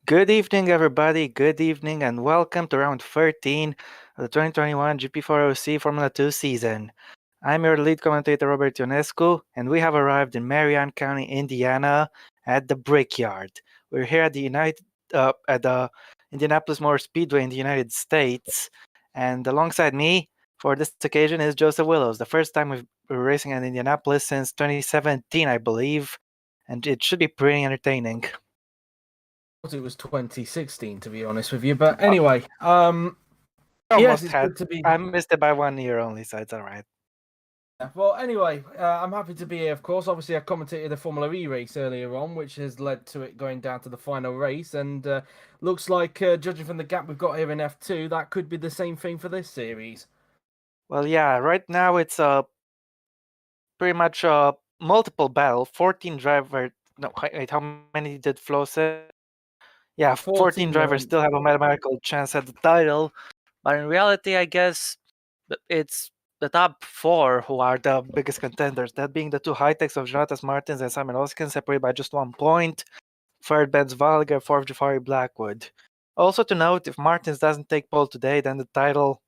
Good evening, everybody. Good evening, and welcome to round 13 of the 2021 GP4 OC Formula 2 season. I'm your lead commentator, Robert Ionescu, and we have arrived in Marion County, Indiana, at the Brickyard. We're here at the Indianapolis Motor Speedway in the United States, and alongside me for this occasion is Joseph Willows. The first time we've been racing in Indianapolis since 2017, I believe, and it should be pretty entertaining. It was 2016, to be honest with you. But anyway, Almost it's had. good to be. I missed it by 1 year only, so it's all right. Well, anyway, I'm happy to be here. Of course, obviously, I commentated the Formula E race earlier on, which has led to it going down to the final race, and looks like, judging from the gap we've got here in F2, that could be the same thing for this series. Well, yeah. Right now it's pretty much multiple battle. 14 driver. No, wait. How many did Flo say? Yeah, 14 drivers still have a mathematical chance at the title, but in reality, I guess it's the top four who are the biggest contenders. That being the two high-techs of Jonatas Martins and Simon Oskin, separated by just 1 point. Third, Benz Valga. Fourth, Jafari Blackwood. Also to note, if Martins doesn't take pole today, then the title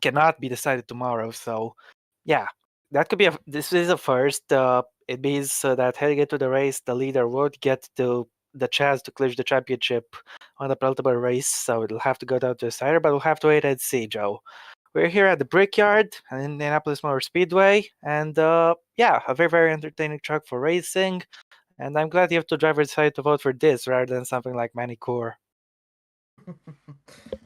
cannot be decided tomorrow. So, yeah, that could be this is a first. It means that heading into the race, the leader won't get the chance to clinch the championship on the penultimate race. So it'll have to go down to a decider, but we'll have to wait and see, Joe. We're here at the Brickyard in Indianapolis Motor Speedway, and yeah, a very, very entertaining track for racing. And I'm glad you have two drivers decided to vote for this rather than something like Manicourt.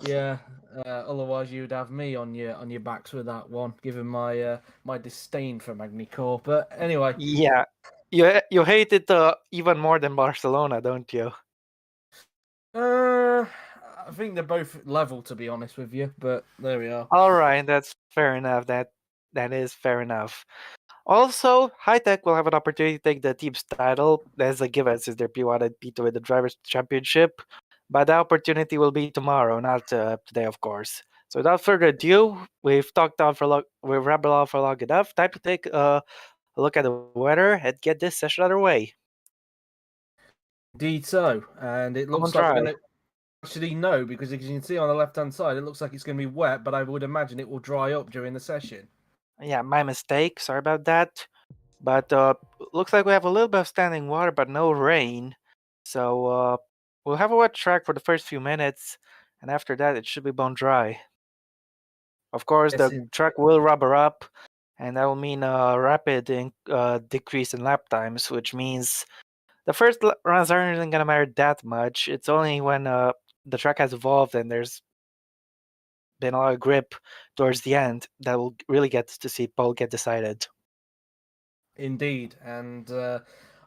Yeah, otherwise you'd have me on your backs with that one, given my my disdain for Magny-Cours. But anyway, yeah, you hate it even more than Barcelona, don't you? I think they're both level, to be honest with you. But there we are. All right, that's fair enough. That is fair enough. Also, High Tech will have an opportunity to take the team's title. That's a given since they're P1 and P2 in the Drivers' Championship. But the opportunity will be tomorrow, not today, of course. So without further ado, we've rambled on for long enough. Time to take a look at the weather and get this session underway. Indeed so, and it looks like we're going to actually no, because as you can see on the left-hand side, it looks like it's going to be wet, but I would imagine it will dry up during the session. Yeah, my mistake. Sorry about that. But looks like we have a little bit of standing water, but no rain. So we'll have a wet track for the first few minutes, and after that, it should be bone dry. Of course, the track will rubber up, and that will mean a rapid decrease in lap times, which means the first runs aren't going to matter that much. It's only when the track has evolved and there's been a lot of grip towards the end that we'll really get to see pole get decided. Indeed, and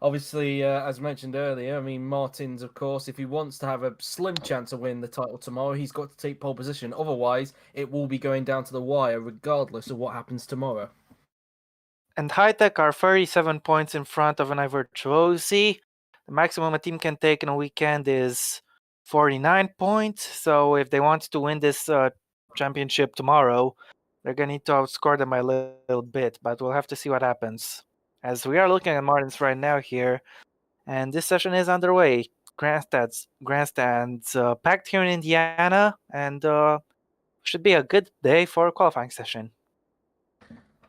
obviously, as mentioned earlier, I mean, Martins, of course, if he wants to have a slim chance of winning the title tomorrow, he's got to take pole position. Otherwise, it will be going down to the wire, regardless of what happens tomorrow. And High Tech are 37 points in front of an Virtuosi. The maximum a team can take in a weekend is 49 points. So if they want to win this championship tomorrow, they're going to need to outscore them by a little bit. But we'll have to see what happens. As we are looking at Martins right now here, and this session is underway. Grandstands packed here in Indiana, and should be a good day for a qualifying session.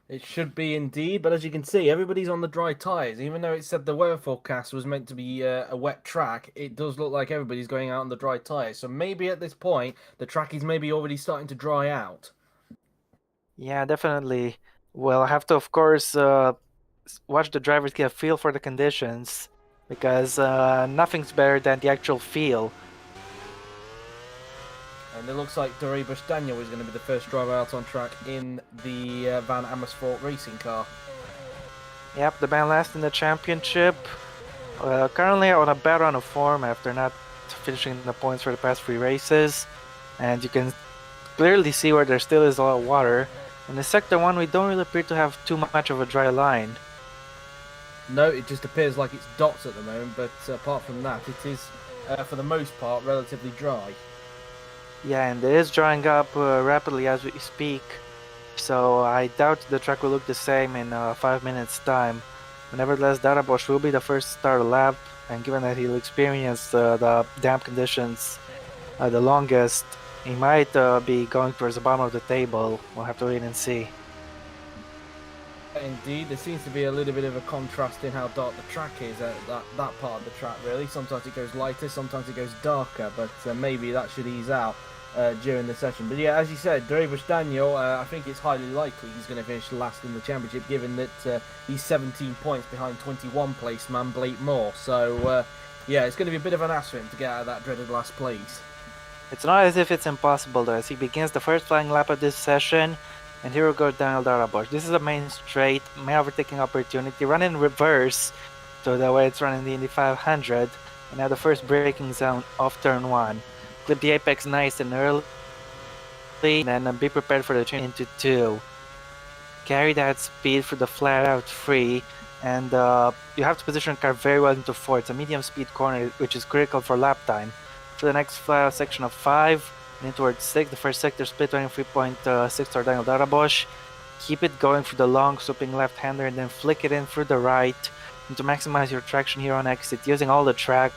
It should be indeed, but as you can see, everybody's on the dry tyres. Even though it said the weather forecast was meant to be a wet track, it does look like everybody's going out on the dry tyres. So maybe at this point, the track is maybe already starting to dry out. Yeah, definitely. Well, I have to, of course, watch the drivers get a feel for the conditions, because nothing's better than the actual feel. And it looks like Dorebush Daniel is going to be the first driver out on track in the Van Amersfoort racing car. Yep, the man last in the championship. Currently on a bad run of form after not finishing the points for the past 3 races. And you can clearly see where there still is a lot of water. In the Sector 1, we don't really appear to have too much of a dry line. No, it just appears like it's dots at the moment, but apart from that, it is, for the most part, relatively dry. Yeah, and it is drying up rapidly as we speak, so I doubt the track will look the same in 5 minutes' time. But nevertheless, Darabosh will be the first to start a lap, And given that he'll experience the damp conditions the longest, he might be going towards the bottom of the table. We'll have to wait and see. Indeed, there seems to be a little bit of a contrast in how dark the track is at that part of the track, really. Sometimes it goes lighter, sometimes it goes darker, but maybe that should ease out during the session. But yeah, as you said, Drevish Daniel, I think it's highly likely he's going to finish last in the championship, given that he's 17 points behind 21 place man Blake Moore. So yeah, it's going to be a bit of an ask for him to get out of that dreaded last place. It's not as if it's impossible though, as he begins the first flying lap of this session. And here we go, Daniel Darabosh. This is a main straight, main overtaking opportunity. Run in reverse to the way it's running the Indy 500. And now the first braking zone of turn 1. Clip the apex nice and early. And then be prepared for the change into 2. Carry that speed for the flat out free. And you have to position the car very well into 4. It's a medium speed corner, which is critical for lap time. For the next flat out section of 5. And in towards 6, the first sector split 23.6 toward Daniel Darabosh. Keep it going for the long swooping left-hander and then flick it in through the right. And to maximize your traction here on exit, using all the track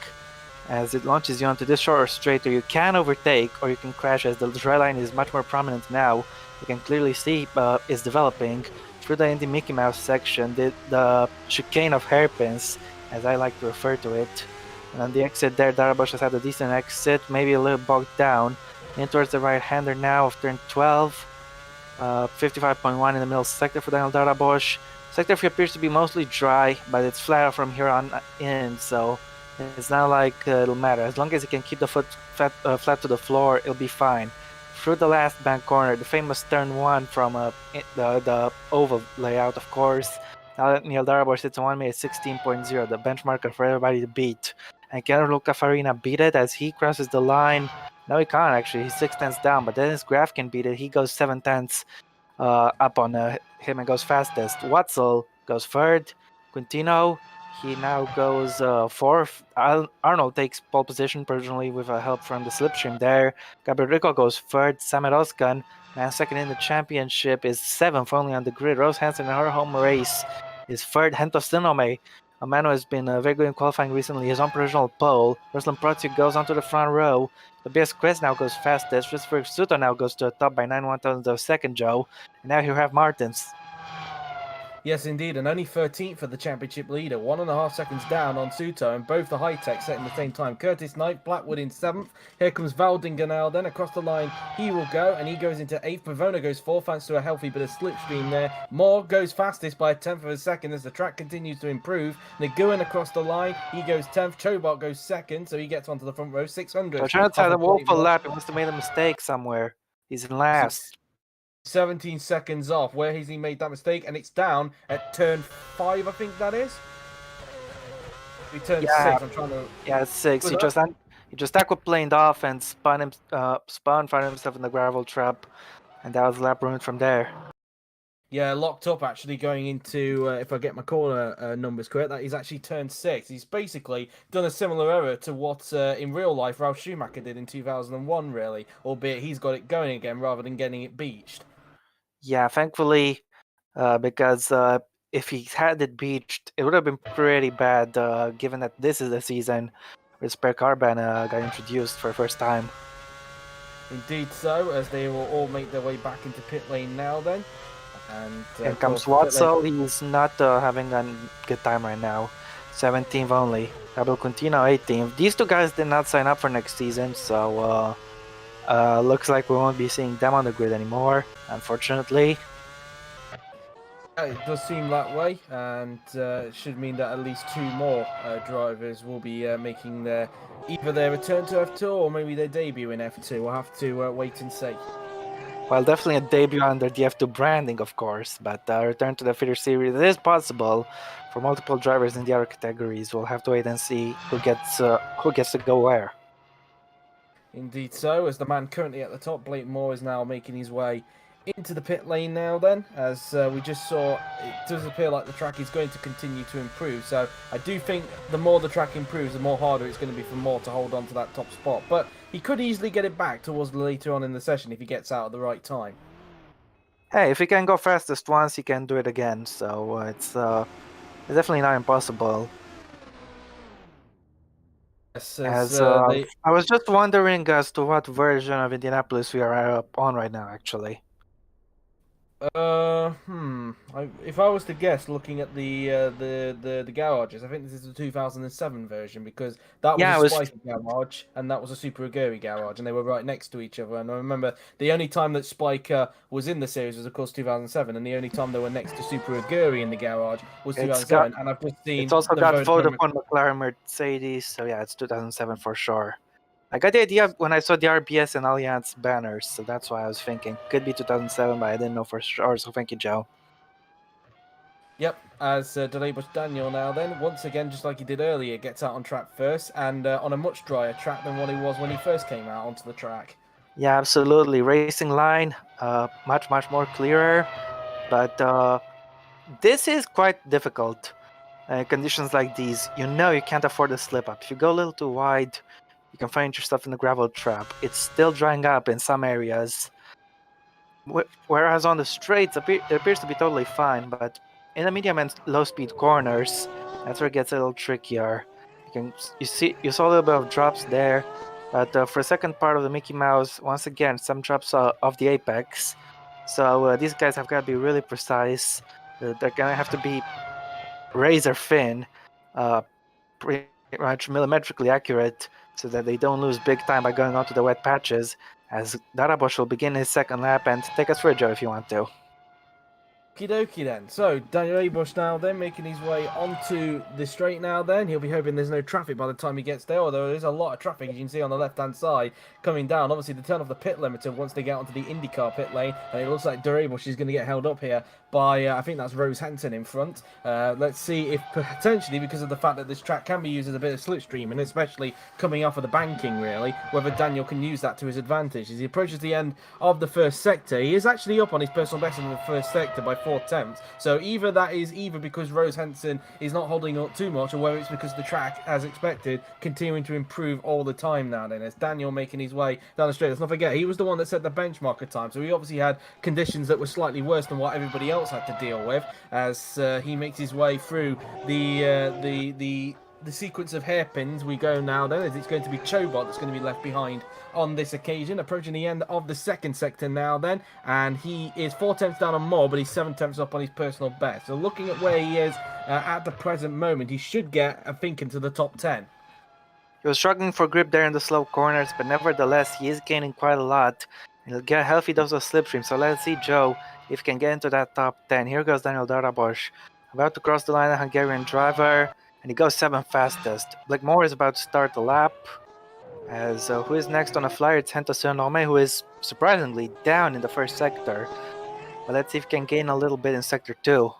as it launches you onto this shorter straighter, you can overtake or you can crash as the dry line is much more prominent now. You can clearly see it's developing through the Indy Mickey Mouse section, the chicane of hairpins, as I like to refer to it. And on the exit there, Darabosh has had a decent exit, maybe a little bogged down. In towards the right-hander now of turn 12. 55.1 in the middle sector for Daniel Darabosh. Sector 3 appears to be mostly dry, but it's flat out from here on in, so it's not like it'll matter. As long as he can keep the foot flat to the floor, it'll be fine. Through the last bank corner, the famous turn 1 from the oval layout, of course. Now that Daniel Darabosh sits on 1 minute 16.0, the benchmarker for everybody to beat. And can Luca Farina beat it as he crosses the line? No, he can't actually. He's 6 tenths down, but Dennis Graff can beat it. He goes 7 tenths up on him and goes fastest. Watzel goes third. Quintino, he now goes fourth. Arnold takes pole position, personally with help from the slipstream there. Gabriel goes third. Samet Oskan, man second in the championship, is 7th only on the grid. Rose Hansen in her home race is third. Hento Sinome, a man who has been very good in qualifying recently, is on provisional pole. Ruslan Protsi goes onto the front row. Tobias Quest now goes fastest. Christopher Suto now goes to the top by 9/1000 of a second, Joe. And now you have Martins. Yes, indeed, and only 13th for the championship leader, 1.5 seconds down on Suto, and both the high-tech setting the same time. Curtis Knight, Blackwood in 7th. Here comes Valdinga now, then across the line he will go, and he goes into 8th. Pavona goes 4th, thanks to a healthy bit of slipstream there. Moore goes fastest by 1/10 of a second as the track continues to improve. Nguyen across the line, he goes 10th. Chobart goes 2nd, so he gets onto the front row, 600. I'm trying to tell the woeful lap. He must have made a mistake somewhere. He's in last. 17 seconds off. Where has he made that mistake? And it's down at turn 5, I think that is. He turned 6. I'm trying to. Yeah, it's 6. He just aquaplaned off and spun found himself in the gravel trap, and that was lap ruined from there. Yeah, locked up actually going into, if I get my corner numbers correct, that he's actually turned 6. He's basically done a similar error to what in real life Ralf Schumacher did in 2001, really, albeit he's got it going again rather than getting it beached. Yeah, thankfully, because if he had it beached, it would have been pretty bad, given that this is the season where spare carbon got introduced for the first time. Indeed so, as they will all make their way back into pit lane now then. And here comes Watzel. He's not having a good time right now. 17th only. Gabriel Quintino 18th. These two guys did not sign up for next season, so looks like we won't be seeing them on the grid anymore, unfortunately. It does seem that way, and it should mean that at least 2 more drivers will be making either their return to F2 or maybe their debut in F2. We'll have to wait and see. Well, definitely a debut under the F2 branding, of course, but return to the feeder series is possible for multiple drivers in the other categories. We'll have to wait and see who gets to go where. Indeed so, as the man currently at the top, Blake Moore, is now making his way into the pit lane now then, as we just saw, it does appear like the track is going to continue to improve, so I do think the more the track improves, the more harder it's going to be for Moore to hold on to that top spot, but he could easily get it back towards later on in the session if he gets out at the right time. Hey, if he can go fastest once, he can do it again, so it's definitely not impossible. Yes, As they I was just wondering as to what version of Indianapolis we are on right now, actually. If I was to guess, looking at the garages, I think this is the 2007 version because that was a Yeah, it was. Spiker garage and that was a Super Aguri garage, and they were right next to each other. And I remember the only time that Spiker was in the series was, of course, 2007, and the only time they were next to Super Aguri in the garage was It's got. 2007. And I've just It's seen also the got Vodafone. Vodafone, McLaren, Mercedes. So yeah, it's 2007 for sure. I got the idea when I saw the RBS and Allianz banners, so that's why I was thinking could be 2007, but I didn't know for sure. So thank you, Joe. Yep, as Delay Daniel now then, once again, just like he did earlier, gets out on track first and on a much drier track than what he was when he first came out onto the track. Yeah, absolutely. Racing line, much more clearer, but this is quite difficult. Conditions like these, you know, you can't afford a slip up. If you go a little too wide, you can find yourself in a gravel trap. It's still drying up in some areas, whereas on the straights, it appears to be totally fine. But in the medium and low speed corners, that's where it gets a little trickier. You saw a little bit of drops there, but for the second part of the Mickey Mouse, once again, some drops off the apex. So these guys have got to be really precise. They're gonna have to be razor thin, uh, pretty much millimetrically accurate, so that they don't lose big time by going onto the wet patches. As Darabosh will begin his second lap and take us for a Joe if you want to. Okie dokie then. So, Daniel Abush now then making his way onto the straight now then. He'll be hoping there's no traffic by the time he gets there, although there is a lot of traffic as you can see on the left-hand side coming down. Obviously, the turn off the pit limiter once they get onto the IndyCar pit lane, and it looks like Durabush is going to get held up here by, I think that's Rose Hansen in front. Let's see if potentially, because of the fact that this track can be used as a bit of slipstream, and especially coming off of the banking really, whether Daniel can use that to his advantage. As he approaches the end of the first sector, he is actually up on his personal best in the first sector by 4 tenths. So either that is because Rose Hansen is not holding up too much, or whether it's because the track, as expected, continuing to improve all the time now then. As Daniel making his way down the straight. Let's not forget, he was the one that set the benchmark at time, so he obviously had conditions that were slightly worse than what everybody else had to deal with as he makes his way through the sequence of hairpins. We go now then, as it's going to be Chobot that's going to be left behind on this occasion, approaching the end of the second sector now then, and he is 4 tenths down on more, but he's 7 tenths up on his personal best. So looking at where he is at the present moment, he should get, I think, into the top 10. He was struggling for grip there in the slow corners, but nevertheless, he is gaining quite a lot. He'll get a healthy dose of slipstream, so let's see Joe if he can get into that top 10. Here goes Daniel Darabosh, about to cross the line, a Hungarian driver, and he goes 7th fastest. Blackmore is about to start the lap, as who is next on a flyer? It's Hento Sonome, who is surprisingly down in the first sector. But let's see if he can gain a little bit in sector 2.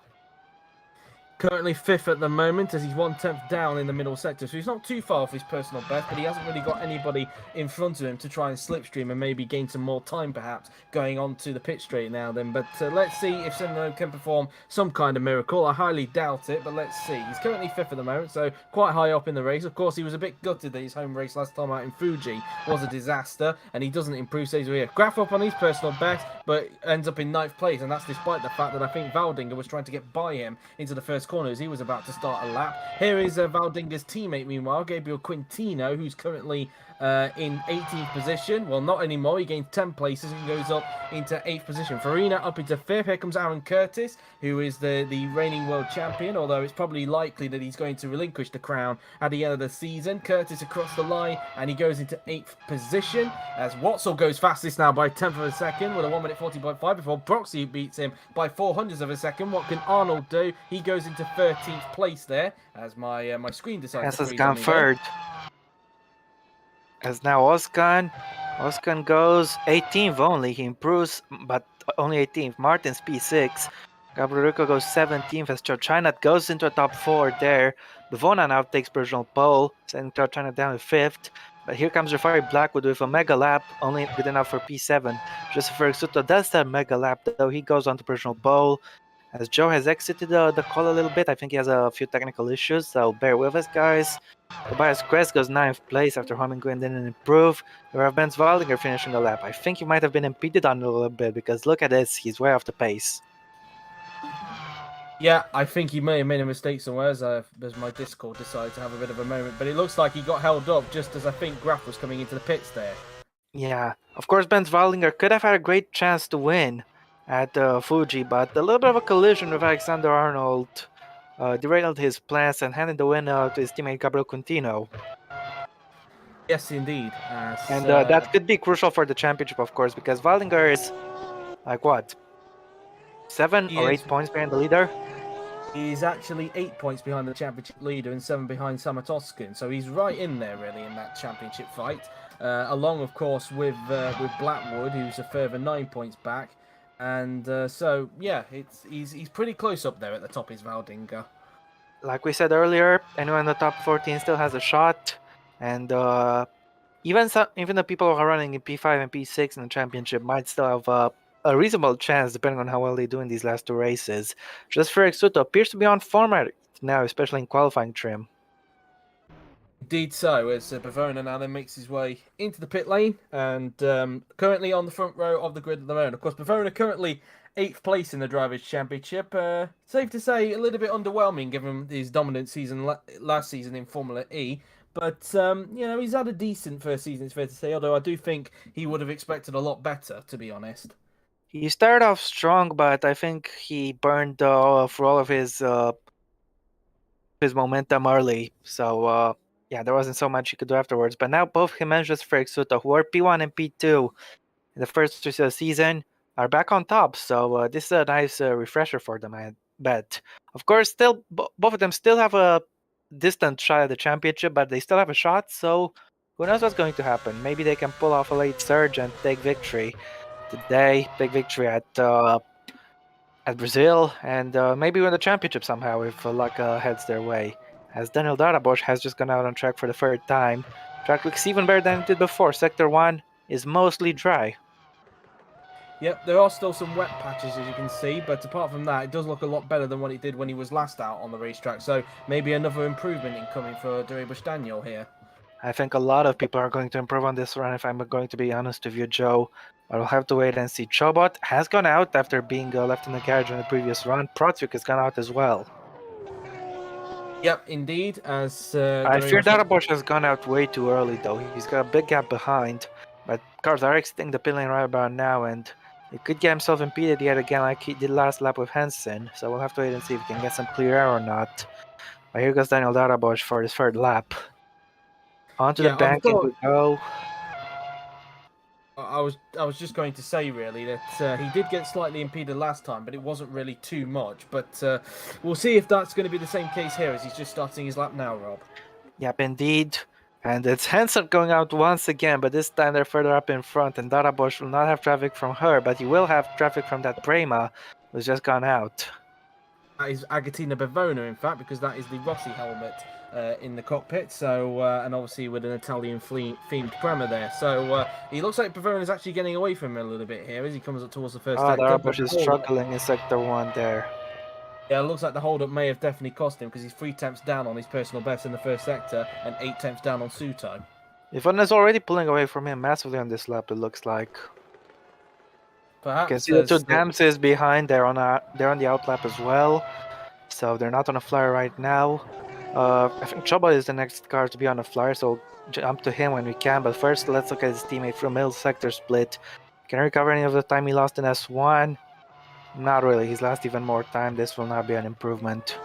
Currently 5th at the moment as he's 1 tenth down in the middle sector. So he's not too far off his personal best, but he hasn't really got anybody in front of him to try and slipstream and maybe gain some more time perhaps going on to the pit straight now then. But let's see if Senno can perform some kind of miracle. I highly doubt it, but let's see. He's currently 5th at the moment, so quite high up in the race. Of course, he was a bit gutted that his home race last time out in Fuji was a disaster, and he doesn't improve. So he's here. Graph up on his personal best, but ends up in 9th place, and that's despite the fact that I think Valdinger was trying to get by him into the first corner as he was about to start a lap. Here is Valdinger's teammate, meanwhile, Gabriel Quintino, who's currently in 18th position. Well, not anymore. He gains 10 places and goes up into 8th position. Farina up into 5th. Here comes Aaron Curtis, who is the reigning world champion, although it's probably likely that he's going to relinquish the crown at the end of the season. Curtis across the line, and he goes into 8th position as Watzel goes fastest now by 10th of a second with a 1 minute 40.5 before Broxy beats him by 400ths of a second. What can Arnold do? He goes into 13th place there as my screen decides to Has freeze gone on me third. As now Oskan goes 18th only. He improves, but only 18th. Martin's P6. Gabrielico goes 17th as Chochinat goes into a top 4 there. Bavona now takes provisional pole, sending Chochinat down to 5th. But here comes Jafari Blackwood with a mega lap, only good enough for P7. Joseph Suto does that mega lap, though he goes on to provisional pole. As Joe has exited the call a little bit, I think he has a few technical issues, so bear with us, guys. Tobias Crest goes 9th place after Holmgren didn't improve. We have Benz Waldinger finishing a lap. I think he might have been impeded on a little bit because look at this, he's way off the pace. Yeah, I think he may have made a mistake somewhere as my Discord decided to have a bit of a moment. But it looks like he got held up just as I think Graf was coming into the pits there. Yeah, of course, Ben Wallinger could have had a great chance to win at Fuji, but a little bit of a collision with Alexander Arnold derailed his plans and handed the win to his teammate Gabriel Quintino. Yes, indeed. And that could be crucial for the championship, of course, because Wallinger is like what, 7 or 8 points behind the leader? He's actually 8 points behind the championship leader and 7 behind Samatoskin. So he's right in there, really, in that championship fight. Along, of course, with Blackwood, who's a further 9 points back. And so, yeah, he's pretty close up there at the top, is Valdinger. Like we said earlier, anyone in the top 14 still has a shot. And even the people who are running in P5 and P6 in the championship might still have a reasonable chance, depending on how well they do in these last 2 races. Just Frederik Sutter appears to be on form right now, especially in qualifying trim. Indeed so, as Bavona now then makes his way into the pit lane and currently on the front row of the grid at the moment. Of course, Bavona currently 8th place in the Drivers' Championship. Safe to say, a little bit underwhelming given his dominant season last season in Formula E. But, he's had a decent first season, it's fair to say, although I do think he would have expected a lot better, to be honest. He started off strong, but I think he burned for all of his momentum early. So, yeah, there wasn't so much he could do afterwards. But now both him and just Frederik Sutter, who were P1 and P2 in the first season, are back on top. So this is a nice refresher for them, I bet. Of course, still both of them still have a distant shot at the championship, but they still have a shot. So who knows what's going to happen? Maybe they can pull off a late surge and take victory today. Big victory at Brazil, and maybe win the championship somehow if luck heads their way. As Daniel Darabosch has just gone out on track for the 3rd time. Track looks even better than it did before. Sector 1 is mostly dry. Yep, there are still some wet patches, as you can see, but apart from that, it does look a lot better than what it did when he was last out on the racetrack. So maybe another improvement incoming for Darabosch Daniel here. I think a lot of people are going to improve on this run, if I'm going to be honest with you, Joe. But we'll have to wait and see. Chobot has gone out after being left in the garage in the previous run. Protsuk has gone out as well. Yep, indeed. As I fear Darabosch has gone out way too early, though. He's got a big gap behind. But cars are exiting the pit lane right about now, and he could get himself impeded yet again like he did last lap with Hansen. So we'll have to wait and see if he can get some clear air or not. But here goes Daniel Darabosch for his 3rd lap. Onto the banking we go. I was just going to say really that he did get slightly impeded last time, but it wasn't really too much. But we'll see if that's going to be the same case here as he's just starting his lap now, Rob. Yep, indeed. And it's Hansen going out once again, but this time they're further up in front, and Darabosch will not have traffic from her, but he will have traffic from that Prema, who's just gone out. That is Agatina Bavona, in fact, because that is the Rossi helmet in the cockpit. So, and obviously with an Italian-themed Prema there. So he looks like Bavona is actually getting away from him a little bit here as he comes up towards the first sector. Darabosch is struggling in Sector 1 there. Yeah, it looks like the hold-up may have definitely cost him because he's 3 tenths down on his personal best in the first sector and 8 tenths down on Suit time. Yvonne is already pulling away from him massively on this lap, it looks like. Perhaps. You can see the 2 Damses behind, they're on the outlap as well. So they're not on a flyer right now. I think Choba is the next car to be on a flyer, so we'll jump to him when we can. But first, let's look at his teammate from middle sector split. Can he recover any of the time he lost in S1? Not really. He's lost even more time. This will not be an improvement.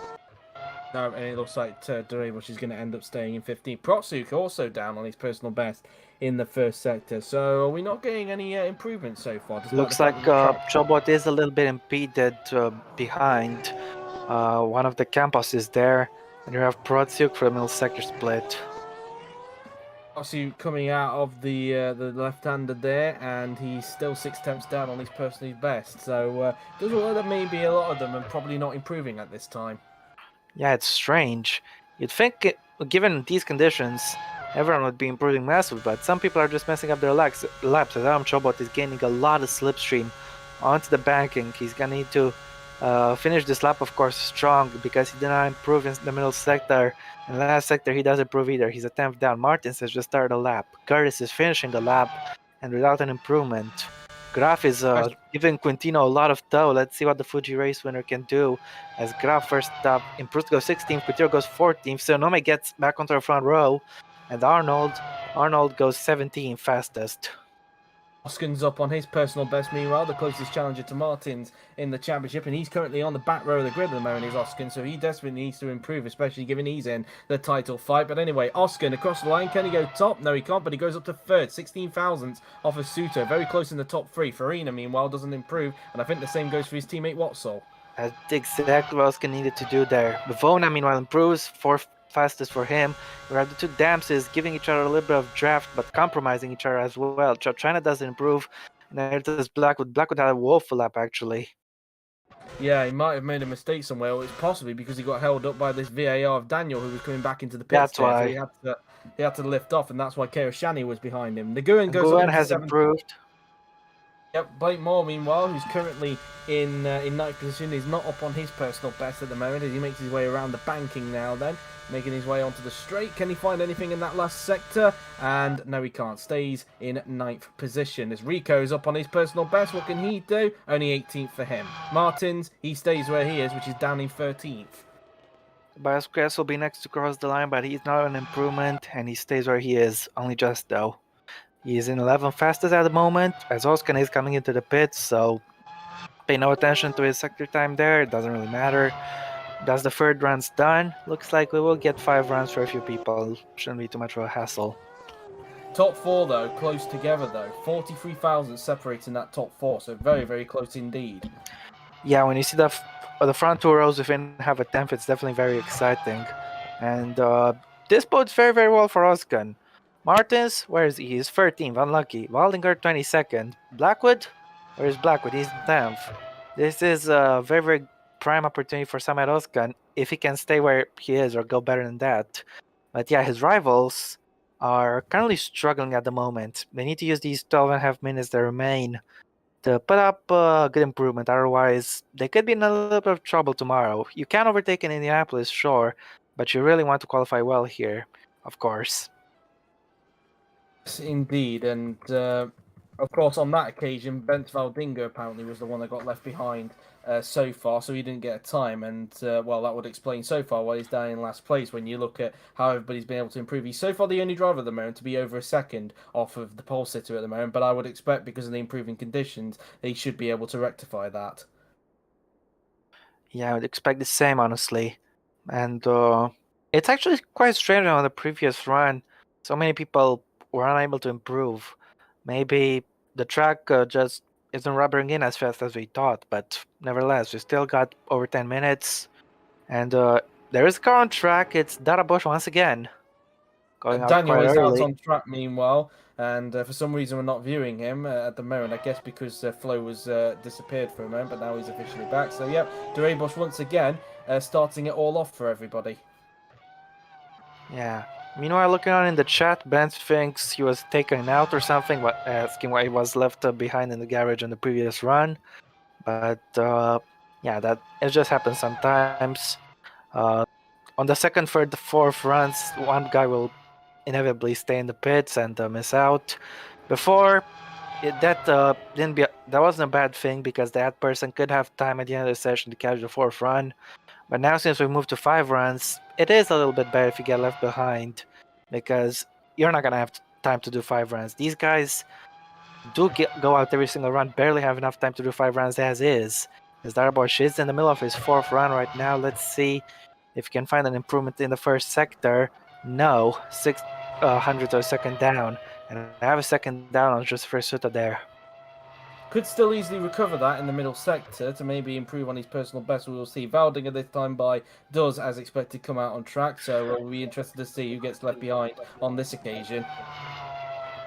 No, and it looks like Darabosch is going to end up staying in 15th. Protsuk also down on his personal best in the first sector. So are we not getting any improvement so far? Looks like Chobot is a little bit impeded behind. One of the Campos is there. And you have Protsuk for the middle sector split. Protsuk coming out of the left-hander there, and he's still 6 tenths down on his personal best. So does look like there may be a lot of them and probably not improving at this time. Yeah, it's strange. You'd think, given these conditions, everyone would be improving massively, but some people are just messing up their laps. As Adam Chobot is gaining a lot of slipstream onto the banking. He's gonna need to finish this lap, of course, strong because he did not improve in the middle sector. In the last sector, he doesn't improve either. He's a 10th down. Martins has just started a lap. Curtis is finishing the lap, and without an improvement. Graf is giving Quintino a lot of dough. Let's see what the Fuji race winner can do. As Graf first up, improves to go 16th, Quintino goes 14th, Sonome gets back onto the front row, and Arnold goes 17th fastest. Oskin's up on his personal best, meanwhile, the closest challenger to Martins in the championship, and he's currently on the back row of the grid at the moment, is Oskin, so he desperately needs to improve, especially given he's in the title fight. But anyway, Oskin across the line, can he go top? No, he can't, but he goes up to third, 16 thousandths off of Suto, very close in the top three. Farina, meanwhile, doesn't improve, and I think the same goes for his teammate Watsall. That's exactly what Oscar needed to do there. Bavona, meanwhile, improves, fourth fastest for him. We have the two Damses giving each other a little bit of draft, but compromising each other as well. China doesn't improve, and there it is Blackwood. Blackwood had a woeful lap, actually. Yeah, he might have made a mistake somewhere. Well, it's possibly because he got held up by this VAR of Daniel, who was coming back into the pits. That's there, why. So he had to lift off, and that's why Shani was behind him. Nguyen goes Nguyen up has improved. Yep, Blake Moore, meanwhile, who's currently in ninth position, is not up on his personal best at the moment as he makes his way around the banking now then, making his way onto the straight. Can he find anything in that last sector? And no, he can't. Stays in ninth position. As Rico's up on his personal best, what can he do? Only 18th for him. Martins, he stays where he is, which is down in 13th. Bioscrass will be next to cross the line, but he's not an improvement, and he stays where he is, only just though. He's in 11th fastest at the moment, as Oskan is coming into the pits, so pay no attention to his sector time there, it doesn't really matter. That's the third run's done. Looks like we will get 5 runs for a few people, shouldn't be too much of a hassle. Top four, though, close together, though. 43,000 separating that top four, so very, very close indeed. Yeah, when you see the front two rows within half a tenth, it's definitely very exciting. And this bodes very, very well for Oskan. Martins, where is he? He's 13th, unlucky. Waldinger, 22nd. Blackwood? Where is Blackwood? He's 10th. This is a very, very prime opportunity for Samet Oskan if he can stay where he is or go better than that. But yeah, his rivals are currently struggling at the moment. They need to use these 12.5 minutes that remain to put up a good improvement. Otherwise, they could be in a little bit of trouble tomorrow. You can overtake in Indianapolis, sure, but you really want to qualify well here, of course. Yes, indeed, and of course, on that occasion, Bent Valdinga apparently was the one that got left behind so far, so he didn't get a time. And, well, that would explain so far why he's down in last place when you look at how everybody's been able to improve. He's so far the only driver at the moment to be over a second off of the pole sitter at the moment, but I would expect because of the improving conditions, they should be able to rectify that. Yeah, I would expect the same, honestly. And it's actually quite strange on the previous run. So many people were unable to improve. Maybe the track just isn't rubbering in as fast as we thought, but nevertheless, we still got over 10 minutes. And there is a car on track. It's Dara Bush once again, going out Daniel quite is early. out on track, meanwhile, and for some reason we're not viewing him at the moment. I guess because Flo was disappeared for a moment, but now he's officially back. So, yep, Bush once again starting it all off for everybody. Yeah. Meanwhile, looking on in the chat, Ben thinks he was taken out or something, asking why he was left behind in the garage on the previous run. But yeah, that it just happens sometimes. On the second, third, fourth runs, one guy will inevitably stay in the pits and miss out. Before, that wasn't a bad thing because that person could have time at the end of the session to catch the fourth run. But now since we moved to 5 runs, it is a little bit better if you get left behind because you're not gonna have time to do 5 runs. These guys do go out every single run, barely have enough time to do 5 runs as is. As Darbosh is in the middle of his 4th run right now. Let's see if he can find an improvement in the first sector. No, 6 hundredths of a second down. And I have a second down on just first Suta there. Could still easily recover that in the middle sector to maybe improve on his personal best. We will see. Valdinger this time does, as expected, come out on track. So we'll be interested to see who gets left behind on this occasion.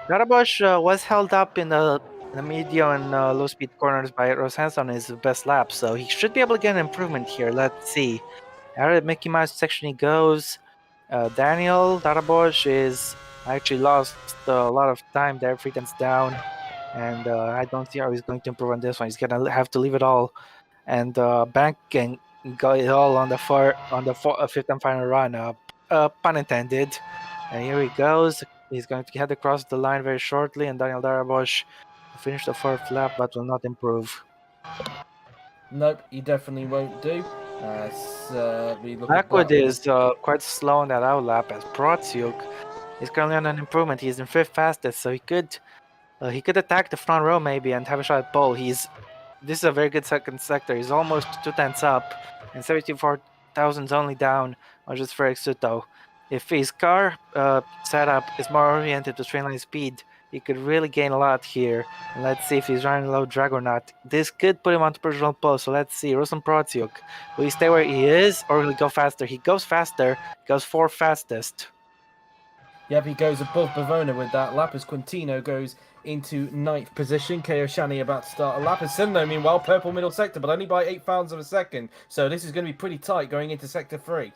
Garabosh was held up in the medium and low speed corners by Rosanson on his best lap, so he should be able to get an improvement here. Let's see. Out of the Mickey Mouse section he goes. Daniel Darabosh is actually lost a lot of time there, 3 tenths down. And I don't see how he's going to improve on this one. He's gonna have to leave it all and bank and go it all on the fifth and final run. Pun intended. And here he goes. He's going to head across the line very shortly, and Daniel Darabosh to finish the 4th lap, but will not improve. Nope, he definitely won't do. We look at Blackwood Blackwood. is quite slow on that outlap as Protsiuk is currently on an improvement. He's in 5th fastest, so he could attack the front row maybe and have a shot at pole. This is a very good second sector. He's almost 2 tenths up, and 74 thousandths only down on just Frederick Suto. If his car setup is more oriented to straight line speed, he could really gain a lot here. And let's see if he's running low drag or not. This could put him onto provisional pole, so let's see. Ruslan Protsiuk, will he stay where he is or will he go faster? He goes faster, goes 4th fastest. Yep, he goes above Bavona with that lap as Quintino goes into 9th position. KO Shani about to start a lap. And Sinno, meanwhile, purple middle sector, but only by 0.8 of a second. So this is going to be pretty tight going into sector 3.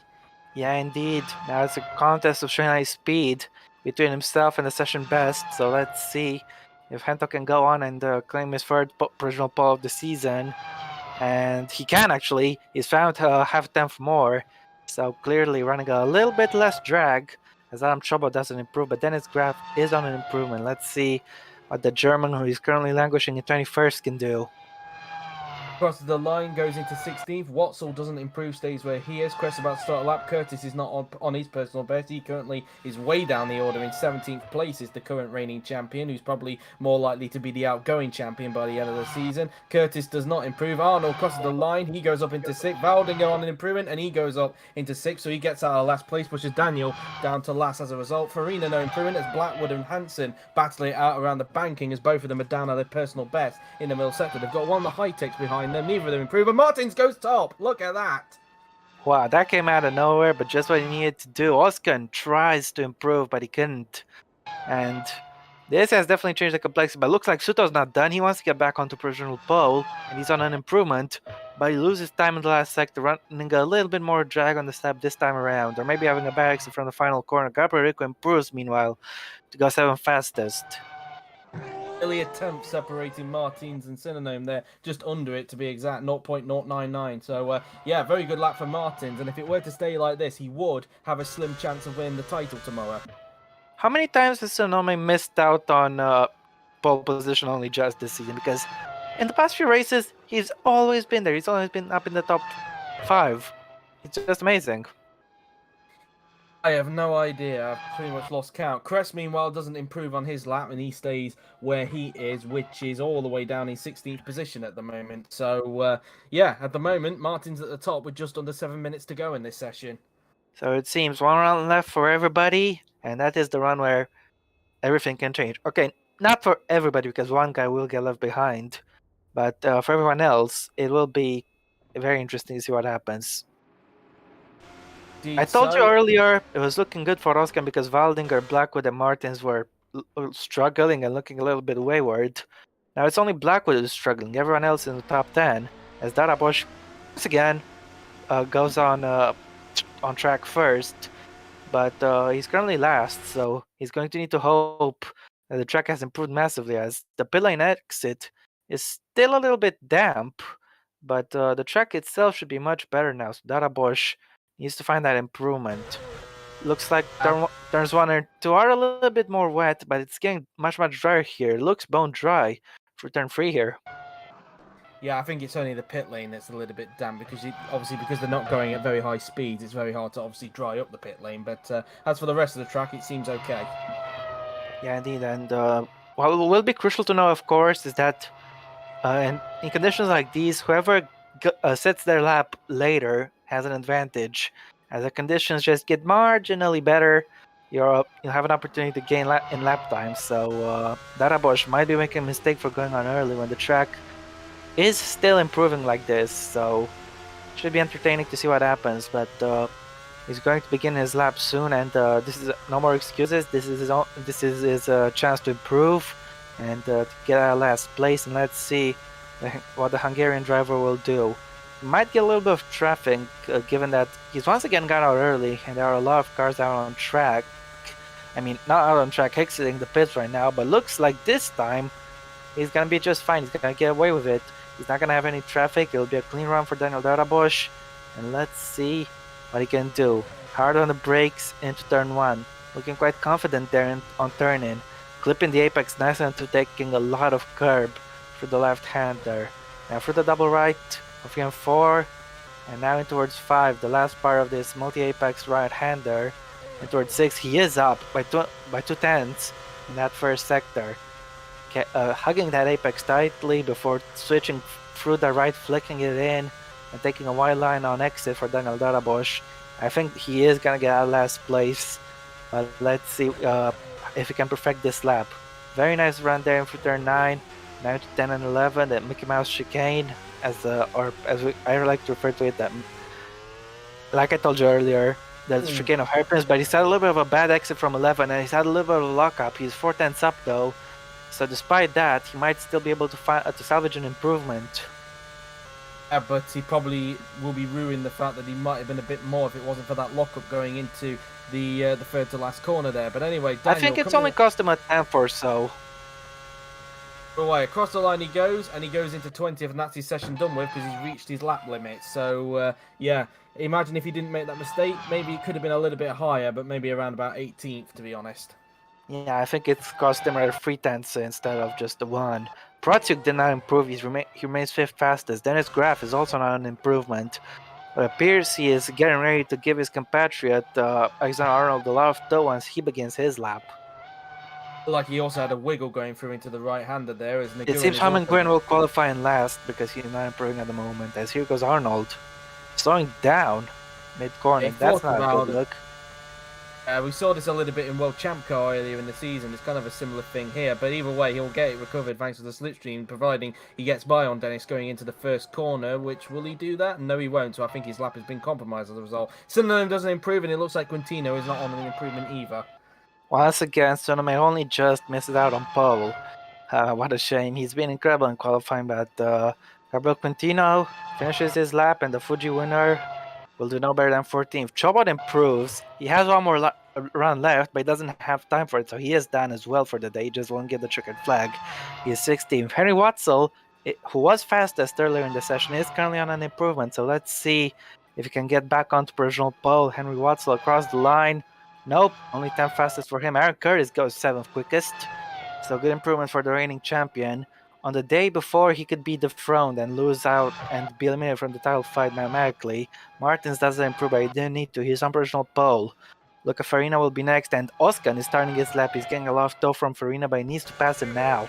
Yeah, indeed. Now it's a contest of straight line speed between himself and the session best. So let's see if Hento can go on and claim his 3rd provisional pole of the season. And he can actually. He's found half a tenth more. So clearly running a little bit less drag as Adam Chobo doesn't improve. But then his graph is on an improvement. Let's see what the German, who is currently languishing in 21st, can do. Crosses the line, goes into 16th. Watzel doesn't improve, stays where he is. Crest about to start a lap. Curtis is not on his personal best. He currently is way down the order in 17th place, is the current reigning champion, who's probably more likely to be the outgoing champion by the end of the season. Curtis does not improve. Arnold crosses the line. He goes up into 6th. Valdinger on an improvement, and he goes up into 6th, so he gets out of last place, pushes Daniel down to last as a result. Farina, no improvement, as Blackwood and Hansen battle it out around the banking, as both of them are down at their personal best in the middle sector. They've got one of the high-techs behind them. Neither of them improve, but Martins goes top. Look at that. Wow, that came out of nowhere, but just what he needed to do. Oskan tries to improve, but he couldn't. And this has definitely changed the complexity, but it looks like Suto's not done. He wants to get back onto provisional pole, and he's on an improvement, but he loses time in the last sector, running a little bit more drag on the step this time around, or maybe having a bad exit from the final corner. Gabriel Rico improves, meanwhile, to go 7th fastest. Early attempt separating Martins and Synonym there, just under it to be exact, 0.099. So, yeah, very good lap for Martins, and if it were to stay like this, he would have a slim chance of winning the title tomorrow. How many times has Sonome missed out on pole position only just this season? Because in the past few races, he's always been there. He's always been up in the top 5. It's just amazing. I have no idea. I've pretty much lost count. Crest, meanwhile, doesn't improve on his lap, and he stays where he is, which is all the way down in 16th position at the moment. So, yeah, at the moment, Martin's at the top with just under 7 minutes to go in this session. So it seems one run left for everybody, and that is the run where everything can change. Okay, not for everybody, because one guy will get left behind, but for everyone else, it will be very interesting to see what happens. I told you earlier it was looking good for Oscar because Valdinger, Blackwood, and Martins were struggling and looking a little bit wayward. Now it's only Blackwood who's struggling. Everyone else in the top 10, as Darabosh once again goes on track first, but he's currently last, so he's going to need to hope that the track has improved massively, as the pit lane exit is still a little bit damp, but the track itself should be much better now. So Darabosh needs to find that improvement. Looks like turns 1 and 2 are a little bit more wet, but it's getting much drier here. It looks bone dry for turn 3 here. Yeah, I think it's only the pit lane that's a little bit damp because obviously because they're not going at very high speeds, it's very hard to obviously dry up the pit lane. But as for the rest of the track, it seems okay. Yeah, indeed. And what will be crucial to know, of course, is that in conditions like these, whoever sets their lap later has an advantage. As the conditions just get marginally better, you'll have an opportunity to gain in lap time. So Darabosh might be making a mistake for going on early when the track is still improving like this. So it should be entertaining to see what happens. But he's going to begin his lap soon, and this is no more excuses. This is his chance to improve and to get out of last place. And let's see what the Hungarian driver will do. Might get a little bit of traffic, given that he's once again got out early, and there are a lot of cars out on track. I mean, not out on track, exiting the pits right now, but looks like this time he's gonna be just fine. He's gonna get away with it. He's not gonna have any traffic. It'll be a clean run for Daniel Darabosh, and let's see what he can do. Hard on the brakes into turn 1, looking quite confident there on turn in. clipping the apex nice into taking a lot of curb through the left hander. Now through the double right of game 4, and now in towards 5, the last part of this multi-apex right-hander. And towards 6, he is up by 2/10 in that first sector, hugging that apex tightly before switching through the right, flicking it in, and taking a wide line on exit for Daniel Darabosch. I think he is gonna get out last place, but let's see if he can perfect this lap. Very nice run there in through turn 9, now to 10 and 11, the Mickey Mouse chicane, I like to refer to it, that, like I told you earlier, the chicane of hairpins, but he's had a little bit of a bad exit from 11, and he's had a little bit of a lockup. He's 4/10 up though, so despite that, he might still be able to salvage an improvement. Yeah, but he probably will be ruining the fact that he might have been a bit more if it wasn't for that lockup going into the third to last corner there. But anyway, Daniel, I think it's only cost him a tenth or so. Away across the line he goes, and he goes into 20th, and that's his session done with because he's reached his lap limit. So yeah, imagine if he didn't make that mistake, maybe it could have been a little bit higher, but maybe around about 18th, to be honest. Yeah, I think it's cost him a 3/10 instead of just the 1. Protsuk did not improve, he remains 5th fastest. Dennis Graf is also not an improvement. It appears he is getting ready to give his compatriot Alexander Arnold a lot of dough once he begins his lap. Like he also had a wiggle going through into the right-hander there. As It seems Hammond Gwyn will qualify in last because he's not improving at the moment. As here goes Arnold, slowing down mid-corner. That's not a good look. We saw this a little bit in World Champ Car earlier in the season. It's kind of a similar thing here, but either way, he'll get it recovered thanks to the slipstream, providing he gets by on Dennis going into the first corner. Which, will he do that? No, he won't. So I think his lap has been compromised as a result. Sunderland doesn't improve, and it looks like Quintino is not on an improvement either. Once again, Sunderland only just misses out on pole. What a shame. He's been incredible in qualifying, but Gabriel Quintino finishes his lap, and the Fuji winner will do no better than 14th. Chobot improves. He has one more run left, but he doesn't have time for it, so he is done as well for the day. He just won't get the checkered flag. He is 16th. Henry Watzel, who was fastest earlier in the session, is currently on an improvement, so let's see if he can get back onto provisional pole. Henry Watzel across the line. Nope, only 10th fastest for him. Aaron Curtis goes 7th quickest, so good improvement for the reigning champion. On the day before he could be dethroned and lose out and be eliminated from the title fight mathematically, Martins doesn't improve, but he didn't need to. He's on provisional pole. Luca Farina will be next, and Oskan is starting his lap. He's getting a lot of dough from Farina, but he needs to pass him now.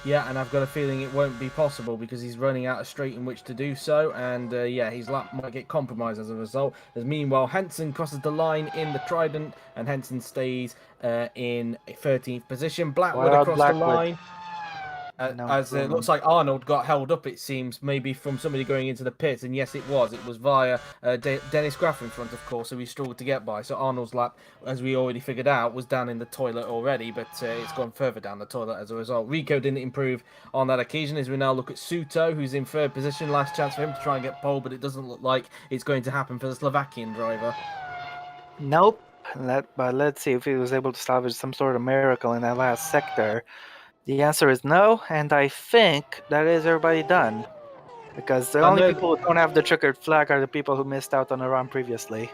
Yeah, and I've got a feeling it won't be possible because he's running out of straight in which to do so, and yeah, his lap might get compromised as a result. As meanwhile, Henson crosses the line in the Trident, and Henson stays in 13th position. Blackwood across the line. As it looks like Arnold got held up, it seems, maybe from somebody going into the pits, and yes, it was. It was via Dennis Graf in front, of course, so he struggled to get by. So Arnold's lap, as we already figured out, was down in the toilet already, but it's gone further down the toilet as a result. Rico didn't improve on that occasion, as we now look at Suto, who's in third position. Last chance for him to try and get pole, but it doesn't look like it's going to happen for the Slovakian driver. Nope, but let's see if he was able to salvage some sort of miracle in that last sector. The answer is no, and I think that is everybody done. Because the only people who don't have the checkered flag are the people who missed out on a run previously.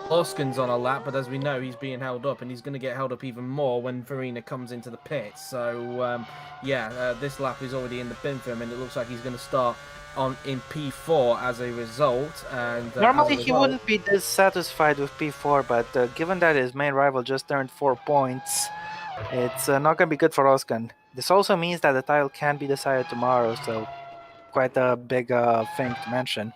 Oskin's on a lap, but as we know, he's being held up, and he's going to get held up even more when Farina comes into the pits. So, yeah, this lap is already in the bin for him, and it looks like he's going to start in P4 as a result. And normally he wouldn't be dissatisfied with P4, but given that his main rival just earned 4 points, it's not going to be good for Oskan. This also means that the title can be decided tomorrow, so quite a big thing to mention.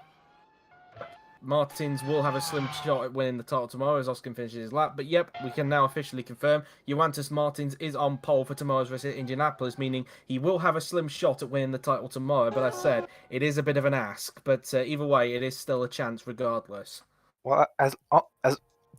Martins will have a slim shot at winning the title tomorrow as Oskan finishes his lap. But yep, we can now officially confirm Joantis Martins is on pole for tomorrow's race at Indianapolis, meaning he will have a slim shot at winning the title tomorrow. But as I said, it is a bit of an ask. But either way, it is still a chance regardless. Well,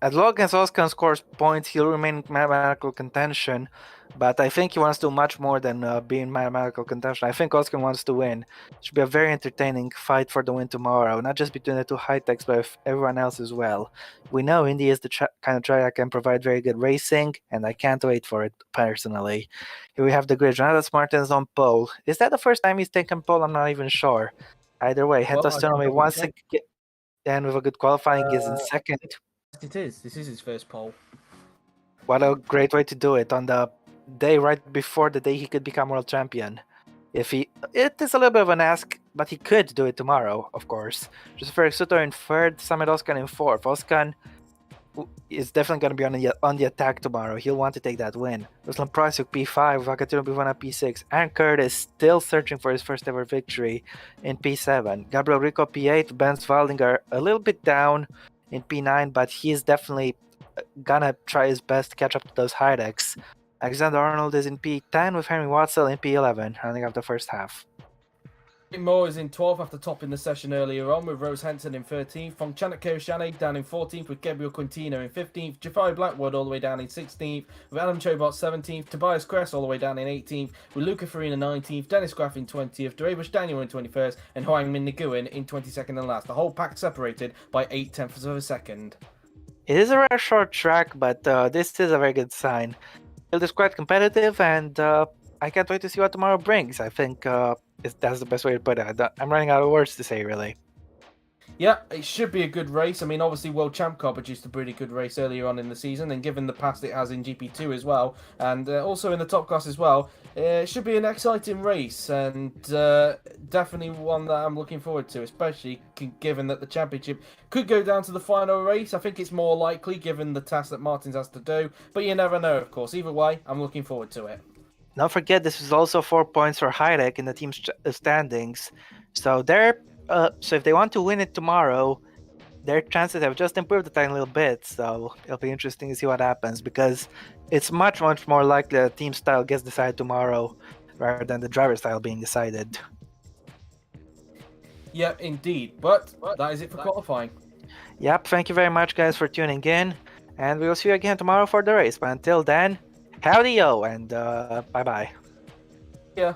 as long as Oskan scores points, he'll remain in mathematical contention. But I think he wants to do much more than be in mathematical contention. I think Oskan wants to win. It should be a very entertaining fight for the win tomorrow, not just between the two high-techs, but with everyone else as well. We know Indy is the kind of track that can provide very good racing, and I can't wait for it personally. Here we have the grid. Jonas Martins on pole. Is that the first time he's taken pole? I'm not even sure. Either way, Hento Stoneway once again with a good qualifying is in second. It is. This is his first pole. What a great way to do it on the day right before the day he could become world champion. It is a little bit of an ask, but he could do it tomorrow, of course. Just Suto in third, Samet Oskan in fourth. Oskan is definitely going to be on the attack tomorrow. He'll want to take that win. Ruslan Prasuk P5, Vakatino Bivana P6, and Kurt is still searching for his first ever victory in P7. Gabriel Rico P8, Benz Waldinger a little bit down in P9, but he's definitely gonna try his best to catch up to those high decks. Alexander Arnold is in P10 with Henry Watzel in P11, rounding up the first half. Moore is in 12th after topping the session earlier on with Rose Henson in 13th. From Chanak Kirishane down in 14th with Gabriel Quintino in 15th. Jafari Blackwood all the way down in 16th with Adam Chobot 17th. Tobias Kress all the way down in 18th with Luca Farina 19th. Dennis Graff in 20th. Dorebush Daniel in 21st. And Huang Min Nguyen in 22nd and last. The whole pack separated by 8/10 of a second. It is a rather short track, but this is a very good sign. It is quite competitive, and I can't wait to see what tomorrow brings. I think that's the best way to put it. I'm running out of words to say, really. Yeah, it should be a good race. I mean, obviously, World Champ Car produced a pretty good race earlier on in the season, and given the past it has in GP2 as well, and also in the top class as well, it should be an exciting race, and definitely one that I'm looking forward to, especially given that the championship could go down to the final race. I think it's more likely given the task that Martins has to do, but you never know, of course. Either way, I'm looking forward to it. Don't forget, this is also 4 points for Heideck in the team's standings, so if they want to win it tomorrow, their chances have just improved a tiny little bit. So it'll be interesting to see what happens, because it's much more likely that team style gets decided tomorrow rather than the driver style being decided. Yeah, indeed. But that is it for qualifying. Yep, thank you very much, guys, for tuning in, and we will see you again tomorrow for the race. But until then, howdy-yo, and bye-bye. Yeah.